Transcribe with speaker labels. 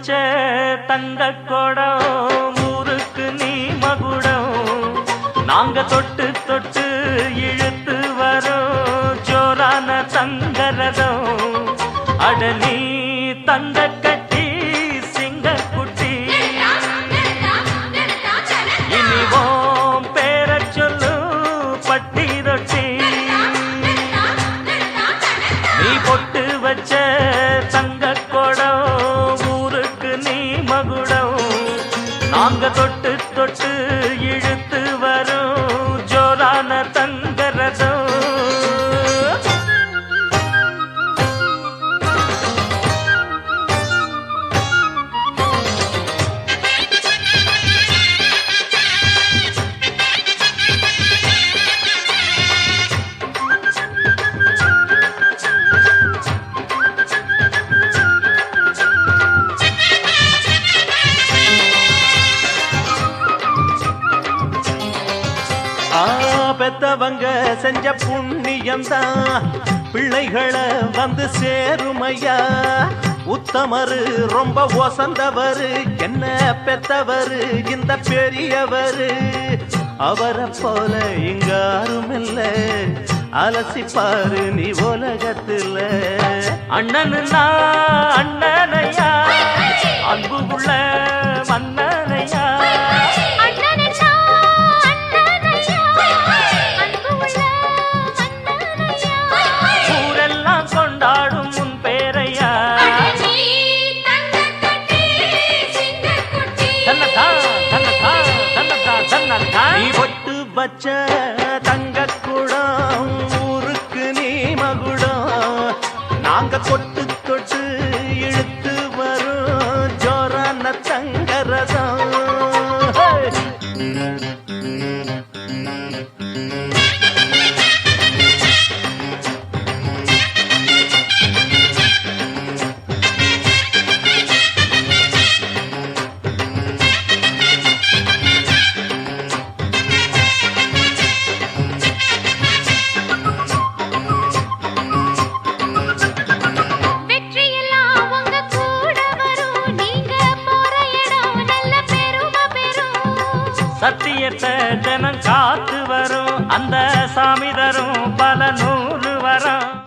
Speaker 1: வச்ச தங்க கொடம் ஊருக்கு நீ மகுடம் நாங்க தொட்டு தொட்டு இழுத்து வரோம் ஜோரான தங்கரதம் அட நீ தங்க கட்டி சிங்க குட்டி இனிவோம் பேர சொல்லு பட்டி ரொட்டி நீ பொட்டு வச்ச தங்க கொடம் ஊருக்கு நீ மகுடம் நாங்க தொட்டு தொட்டு இழுத்து வரும் ஜோரான தங்கரதம் பெத்தவங்க செஞ்ச புண்ணியம்தான் பிள்ளைகளை வந்து சேருமையா உத்தமரு ரொம்ப ஒசந்தவரு என்ன பெத்தவரு இந்த பெரியவரு அவரை போல இங்க யாருமில்ல அலசிப்பாரு நீ உலகத்துல அண்ணனுன்னா அண்ணனையா அன்புக்குள்ள மன்னனையா நீ பொட்டு வச்ச தங்க குடம் ஊருக்கு நீ மகுடம் நாங்க கொட்டு தொட்டு இழுத்து வரும் ஜோரான தங்கரதம் சத்தியத்தை ஜனம் காத்து வரும் அந்த சாமி தரும் பல நூறு வரம்